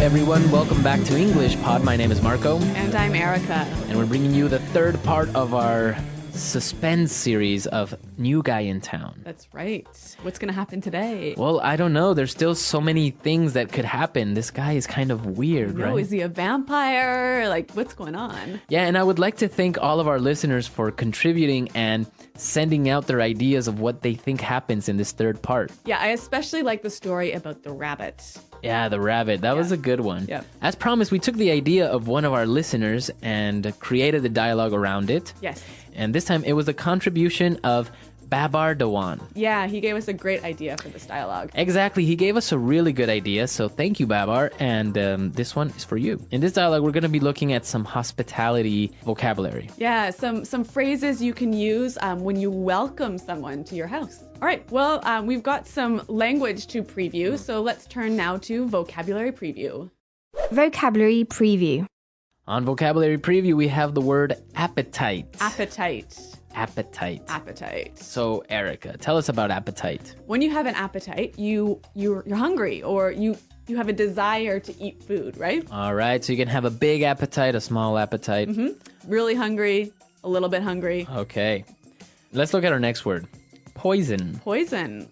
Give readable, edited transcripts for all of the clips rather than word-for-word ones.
everyone. Welcome back to English Pod. My name is Marco. And I'm Erica. And we're bringing you the third part of our suspense series of New Guy in Town. That's right. What's going to happen today? Well, I don't know. There's still so many things that could happen. This guy is kind of weird, right? Is he a vampire? Like, what's going on? Yeah, and I would like to thank all of our listeners for contributing and sending out their ideas of what they think happens in this third part. Yeah, I especially like the story about the rabbit. Yeah, the rabbit. That was a good one. Yeah. As promised, we took the idea of one of our listeners and created the dialogue around it. Yes. And this time it was a contribution of Babar Dewan. Yeah, he gave us a great idea for this dialogue. Exactly. He gave us a really good idea. So thank you, Babar. And this one is for you. In this dialogue, we're going to be looking at some hospitality vocabulary. Yeah, some phrases you can use when you welcome someone to your house. All right, well, we've got some language to preview. So let's turn now to vocabulary preview. Vocabulary preview. On vocabulary preview, we have the word appetite. Appetite. Appetite. Appetite. So, Erica, tell us about appetite. When you have an appetite, you're hungry, or you have a desire to eat food, right? All right, so you can have a big appetite, a small appetite. Really hungry, a little bit hungry. Okay. Let's look at our next word. Poison. Poison.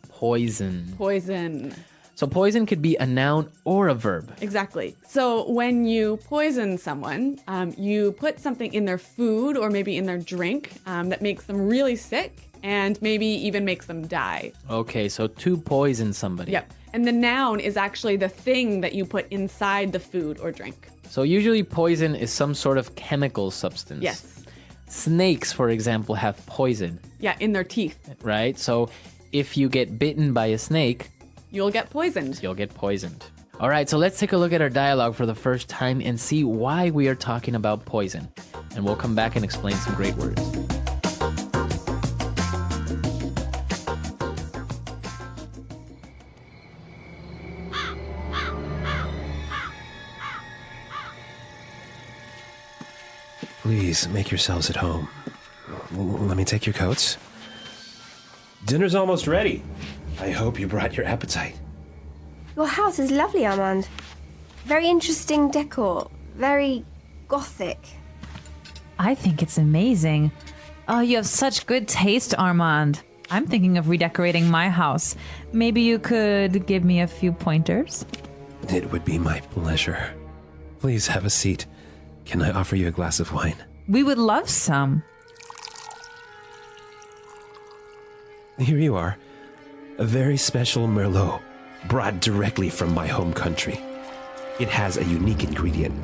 Poison. Poison. So poison could be a noun or a verb. Exactly. So when you poison someone, you put something in their food or maybe in their drink that makes them really sick and maybe even makes them die. Okay, so to poison somebody. Yep. And the noun is actually the thing that you put inside the food or drink. So usually poison is some sort of chemical substance. Yes. Snakes, for example, have poison. Yeah, in their teeth. Right? So if you get bitten by a snake, you'll get poisoned. You'll get poisoned. All right, so let's take a look at our dialogue for the first time and see why we are talking about poison. And we'll come back and explain some great words. Please make yourselves at home. Let me take your coats. Dinner's almost ready. I hope you brought your appetite. Your house is lovely, Armand. Very interesting decor. Very gothic. I think it's amazing. Oh, you have such good taste, Armand. I'm thinking of redecorating my house. Maybe you could give me a few pointers? It would be my pleasure. Please have a seat. Can I offer you a glass of wine? We would love some. Here you are. A very special Merlot, brought directly from my home country. It has a unique ingredient,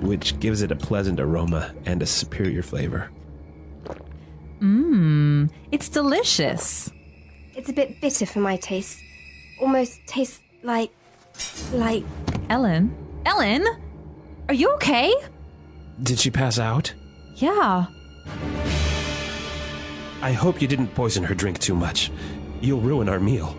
which gives it a pleasant aroma and a superior flavor. It's delicious. It's a bit bitter for my taste. Almost tastes like... Ellen? Ellen? Are you okay? Did she pass out? Yeah. I hope you didn't poison her drink too much. You'll ruin our meal.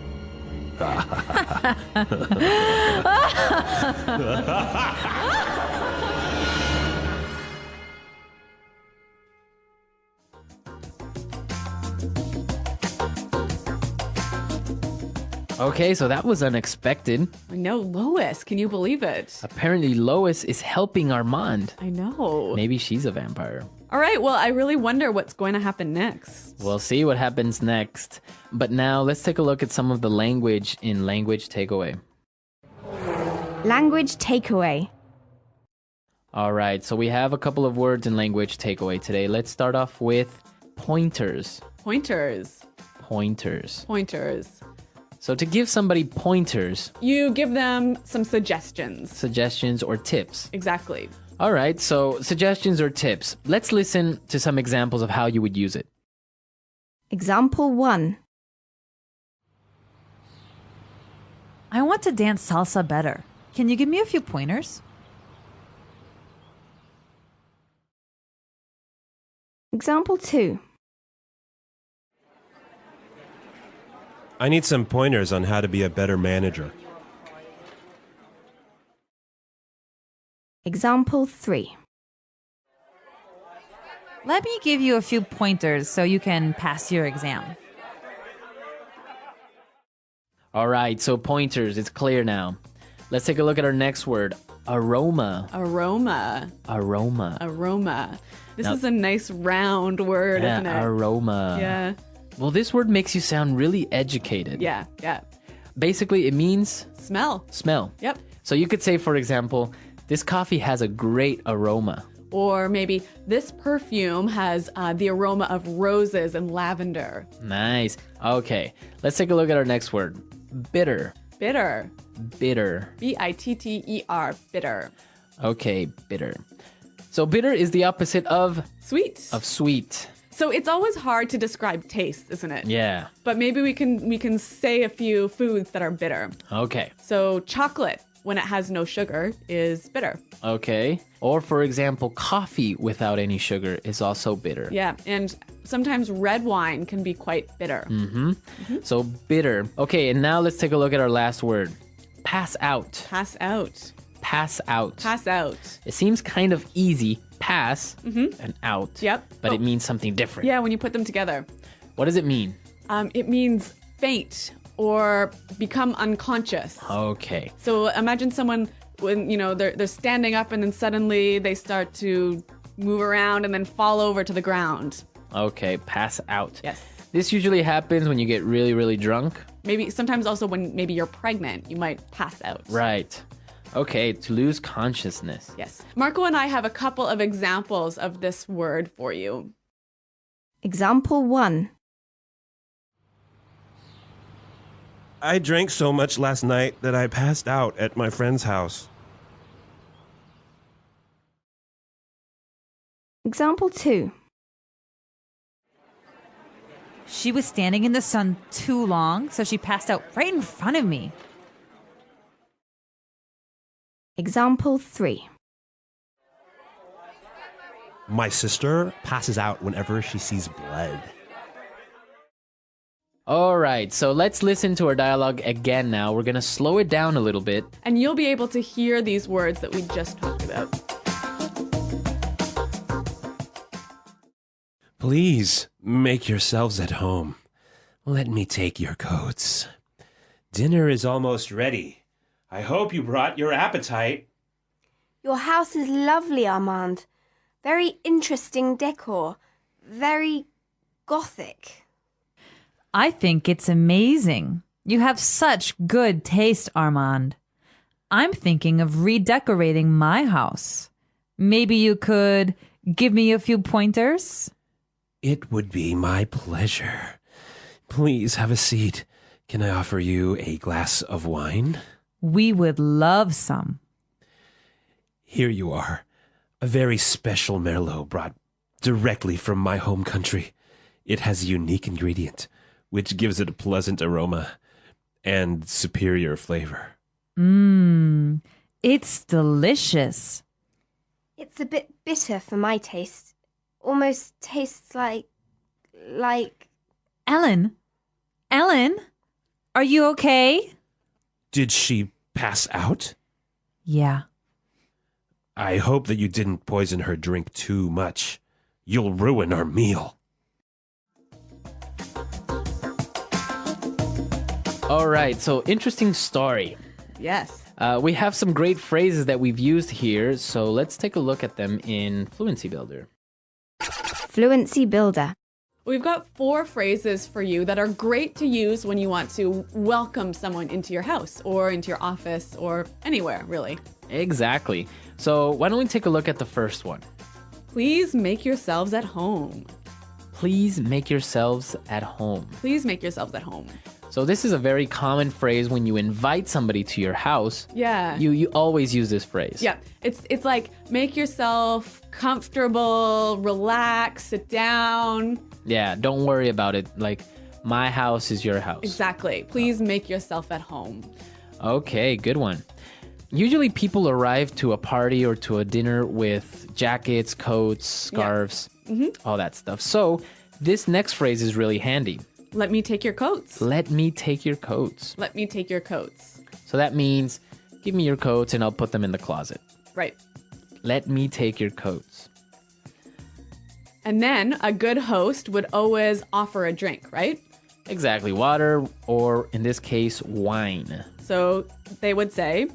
Okay, so that was unexpected. I know, Lois. Can you believe it? Apparently Lois is helping Armand. I know. Maybe she's a vampire. All right, well, I really wonder what's going to happen next. We'll see what happens next. But now let's take a look at some of the language in Language Takeaway. Language takeaway. All right, so we have a couple of words in Language Takeaway today. Let's start off with pointers. Pointers. Pointers. Pointers. So to give somebody pointers, you give them some suggestions. Suggestions or tips. Exactly. All right, so suggestions or tips. Let's listen to some examples of how you would use it. Example 1. I want to dance salsa better. Can you give me a few pointers? Example 2. I need some pointers on how to be a better manager. Example 3. Let me give you a few pointers so you can pass your exam. All right, so pointers, it's clear now. Let's take a look at our next word. Aroma. Aroma. Aroma. Aroma. This Now- is a nice round word, Yeah, isn't it? aroma. Yeah. Well, this word makes you sound really educated. Yeah. Yeah. Basically, it means Smell. smell. Yep. So you could say, for example, this coffee has a great aroma. Or maybe this perfume has the aroma of roses and lavender. Nice. Okay, let's take a look at our next word. Bitter. Bitter. Bitter. Bitter. Bitter. Okay, bitter. So bitter is the opposite of Sweet. sweet. So it's always hard to describe taste, isn't it? Yeah. But maybe we can say a few foods that are bitter. Okay. So chocolate, when it has no sugar, is bitter. Okay. Or for example, coffee without any sugar is also bitter. Yeah, and sometimes red wine can be quite bitter. So bitter. Okay, and now let's take a look at our last word. Pass out. Pass out. Pass out. Pass out. It seems kind of easy. Pass and out. Yep. But Oh. it means something different. Yeah, when you put them together. What does it mean? It means faint or become unconscious. Okay. So imagine someone when they're standing up and then suddenly they start to move around and then fall over to the ground. Okay, pass out. Yes. This usually happens when you get really, really drunk. Maybe sometimes also when maybe you're pregnant, you might pass out. Right. Okay, to lose consciousness. Yes. Marco and I have a couple of examples of this word for you. Example 1. I drank so much last night that I passed out at my friend's house. Example 2. She was standing in the sun too long, so she passed out right in front of me. Example 3. My sister passes out whenever she sees blood. All right, so let's listen to our dialogue again now. We're going to slow it down a little bit. And you'll be able to hear these words that we just talked about. Please make yourselves at home. Let me take your coats. Dinner is almost ready. I hope you brought your appetite. Your house is lovely, Armand. Very interesting decor. Very gothic. I think it's amazing. You have such good taste, Armand. I'm thinking of redecorating my house. Maybe you could give me a few pointers? It would be my pleasure. Please have a seat. Can I offer you a glass of wine? We would love some. Here you are. A very special Merlot brought directly from my home country. It has a unique ingredient, which gives it a pleasant aroma and superior flavor. It's delicious. It's a bit bitter for my taste. Almost tastes like... Ellen, are you okay? Did she pass out? Yeah. I hope that you didn't poison her drink too much. You'll ruin our meal. All right, so interesting story. Yes. We have some great phrases that we've used here, so let's take a look at them in Fluency Builder. Fluency Builder. We've got 4 phrases for you that are great to use when you want to welcome someone into your house or into your office or anywhere, really. Exactly. So why don't we take a look at the first one? Please make yourselves at home. Please make yourselves at home. Please make yourselves at home. So this is a very common phrase when you invite somebody to your house. Yeah. You always use this phrase. Yeah, it's like make yourself comfortable, relax, sit down. Yeah, don't worry about it. Like, my house is your house. Exactly. Please make yourself at home. Okay, good one. Usually people arrive to a party or to a dinner with jackets, coats, scarves, all that stuff. So this next phrase is really handy. Let me take your coats. Let me take your coats. Let me take your coats. So that means give me your coats and I'll put them in the closet. Right. Let me take your coats. And then a good host would always offer a drink, right? Exactly. Water, or in this case, wine. So they would say,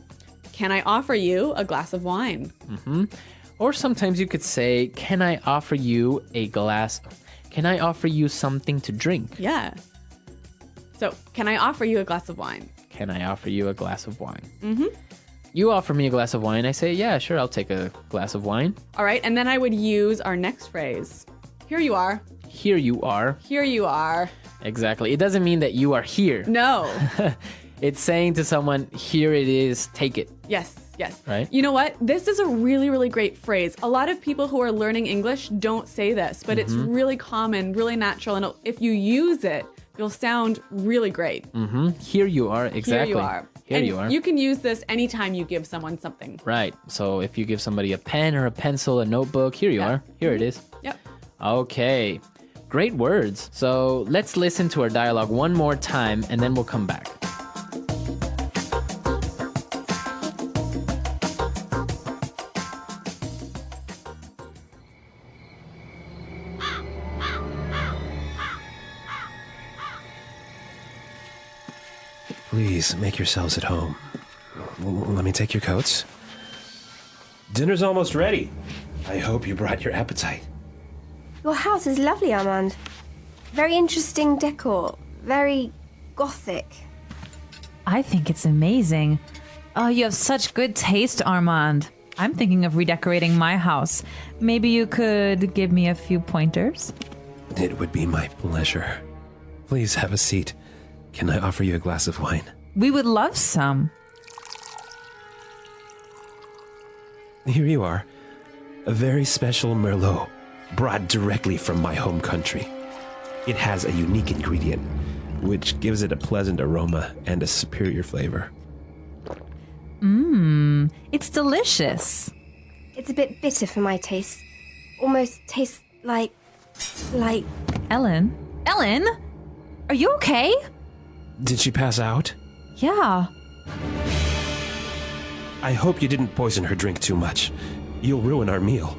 can I offer you a glass of wine? Or sometimes you could say, can I offer you something to drink? Yeah. So, can I offer you a glass of wine? Can I offer you a glass of wine? You offer me a glass of wine. I say, yeah, sure, I'll take a glass of wine. All right. And then I would use our next phrase. Here you are. Here you are. Here you are. Exactly. It doesn't mean that you are here. No. It's saying to someone, here it is, take it. Yes. Yes. Right? You know what? This is a really, really great phrase. A lot of people who are learning English don't say this, but it's really common, really natural. And if you use it, you'll sound really great. Here you are. Exactly. Here you are. Here and you are. You can use this anytime you give someone something. Right. So if you give somebody a pen or a pencil, a notebook, here you are. Here it is. Yep. Okay. Great words. So let's listen to our dialogue one more time and then we'll come back. Please make yourselves at home. Let me take your coats. Dinner's almost ready. I hope you brought your appetite. Your house is lovely, Armand. Very interesting decor. Very gothic. I think it's amazing. Oh, you have such good taste, Armand. I'm thinking of redecorating my house. Maybe you could give me a few pointers? It would be my pleasure. Please have a seat. Can I offer you a glass of wine? We would love some. Here you are. A very special Merlot, brought directly from my home country. It has a unique ingredient, which gives it a pleasant aroma and a superior flavor. It's delicious. It's a bit bitter for my taste. Almost tastes like... Ellen? Ellen? Are you okay? Did she pass out? Yeah. I hope you didn't poison her drink too much. You'll ruin our meal.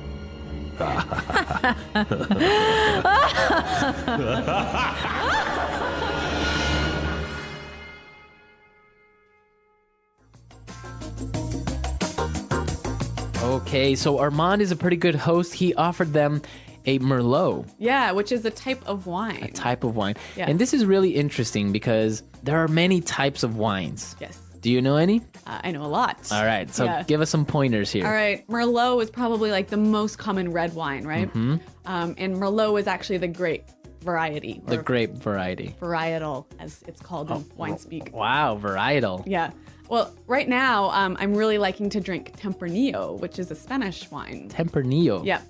Okay, so Armand is a pretty good host. He offered them a Merlot. Yeah, which is a type of wine. A type of wine. Yeah. And this is really interesting because there are many types of wines. Yes. Do you know any? I know a lot. All right, so Yeah. give us some pointers here. All right. Merlot is probably like the most common red wine, right? And Merlot is actually the grape variety. The or grape variety. varietal, as it's called in wine speak. Wow, varietal. Yeah. Well, right now, I'm really liking to drink Tempranillo, which is a Spanish wine. Tempranillo. Yeah.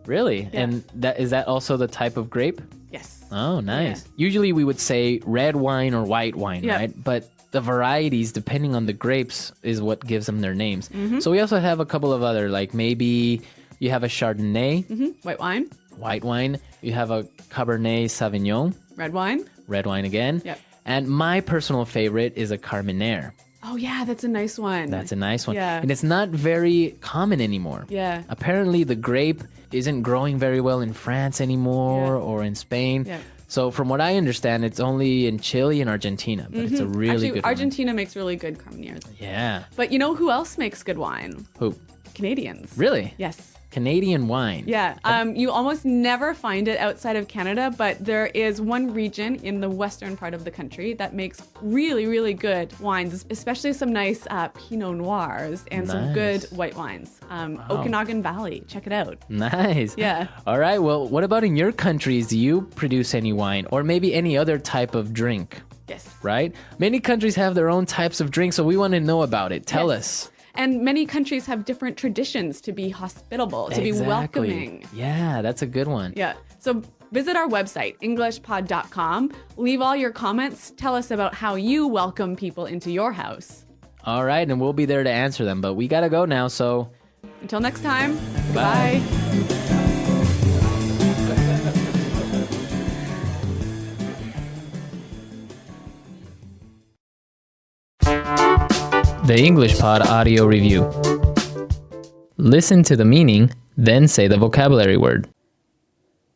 Really? Yeah. And is that also the type of grape? Yes. Oh, nice. Usually we would say red wine or white wine, Yeah. right? But the varieties, depending on the grapes, is what gives them their names. So we also have a couple of other, like maybe you have a Chardonnay, White wine, white wine. You have a Cabernet Sauvignon, red wine. red wine again. Yep. And my personal favorite is a Carmenere. Oh, yeah, that's a nice one. That's a nice one. Yeah. And it's not very common anymore. Yeah. Apparently, the grape isn't growing very well in France anymore Yeah. or in Spain. Yeah. So from what I understand, it's only in Chile and Argentina, but it's a really Actually, good wine. Argentina makes really good Carmeneres. Yeah. But you know who else makes good wine? Who? Canadians. Really? Yes. Canadian wine. Yeah. You almost never find it outside of Canada, but there is one region in the western part of the country that makes really, really good wines, especially some nice Pinot Noirs and some good Nice. white wines. Okanagan Valley. Check it out. Nice. Yeah. All right. Well, what about in your countries? Do you produce any wine or maybe any other type of drink? Yes. Right? Many countries have their own types of drinks, so we want to know about it. Tell Yes. us. And many countries have different traditions to be hospitable, to be welcoming. Yeah, that's a good one. Yeah. So visit our website, englishpod.com. Leave all your comments. Tell us about how you welcome people into your house. All right, and we'll be there to answer them, but we got to go now, so Until next time, Bye. goodbye. The English Pod audio review. Listen to the meaning, then say the vocabulary word.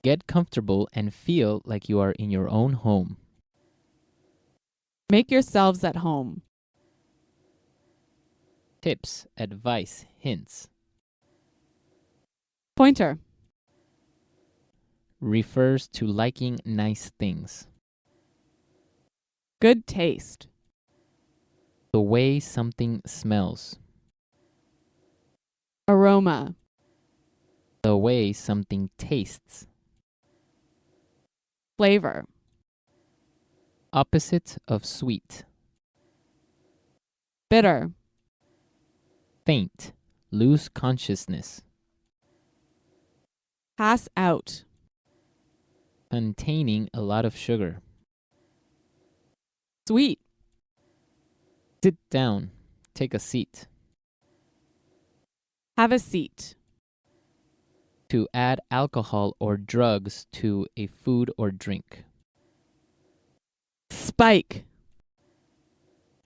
Get comfortable and feel like you are in your own home. Make yourselves at home. Tips, advice, hints. Pointer. Refers to liking nice things. Good taste. The way something smells. Aroma. The way something tastes. Flavor. Opposite of sweet. Bitter. Faint. Lose consciousness. Pass out. Containing a lot of sugar. Sweet. Sit down. Take a seat. Have a seat. To add alcohol or drugs to a food or drink. Spike.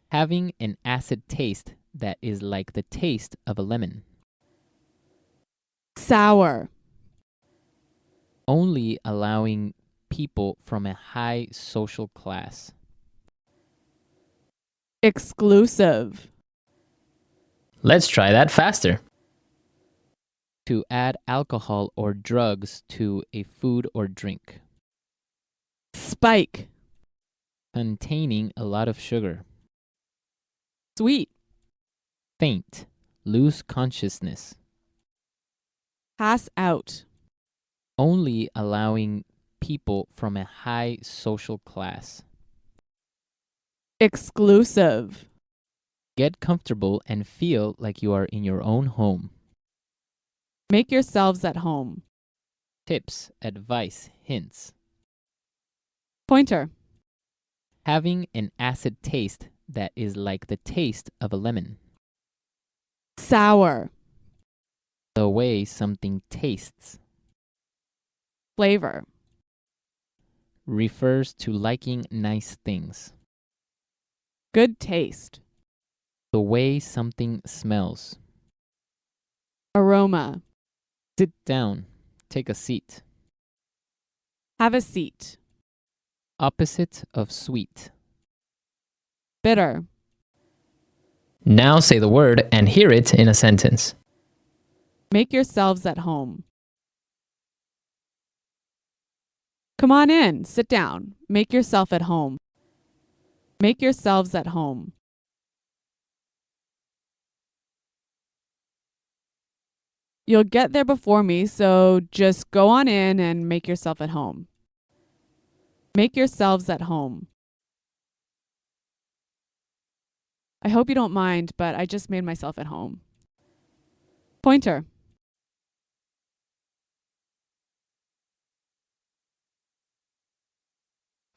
Having an acid taste that is like the taste of a lemon. Sour. Only allowing people from a high social class. Exclusive. Let's try that faster. To add alcohol or drugs to a food or drink. Spike. Containing a lot of sugar. Sweet. Faint. Lose consciousness. Pass out. Only allowing people from a high social class. Exclusive. Get comfortable and feel like you are in your own home. Make yourselves at home. Tips, advice, hints. Pointer. Having an acid taste that is like the taste of a lemon. Sour. The way something tastes. Flavor. Refers to liking nice things. Good taste. The way something smells. Aroma. Sit down. Take a seat. Have a seat. Opposite of sweet. Bitter. Now say the word and hear it in a sentence. Make yourselves at home. Come on in. Sit down. Make yourself at home. Make yourselves at home. You'll get there before me, so just go on in and make yourself at home. Make yourselves at home. I hope you don't mind, but I just made myself at home. Pointer.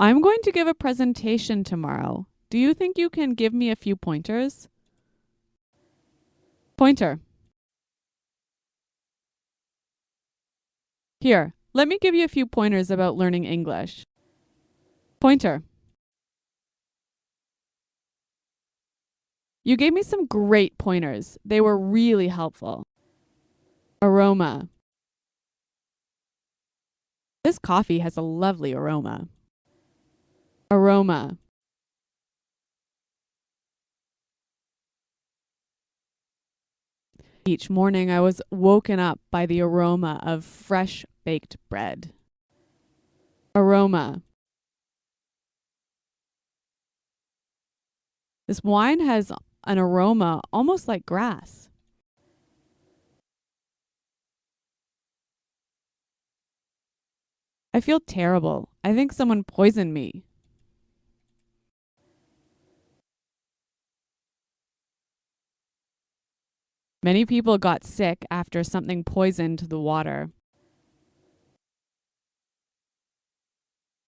I'm going to give a presentation tomorrow. Do you think you can give me a few pointers? Pointer. Here, let me give you a few pointers about learning English. Pointer. You gave me some great pointers. They were really helpful. Aroma. This coffee has a lovely aroma. Aroma. Each morning I was woken up by the aroma of fresh baked bread. Aroma. This wine has an aroma almost like grass. I feel terrible. I think someone poisoned me. Many people got sick after something poisoned the water.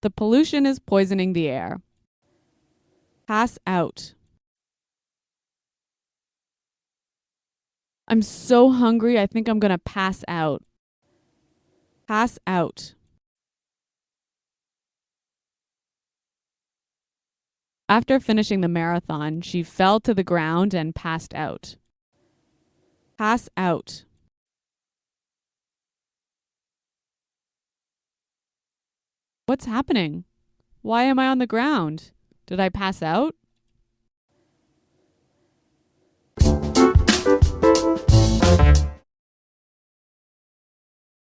The pollution is poisoning the air. Pass out. I'm so hungry, I think I'm going to pass out. Pass out. After finishing the marathon, she fell to the ground and passed out. Pass out. What's happening? Why am I on the ground? Did I pass out?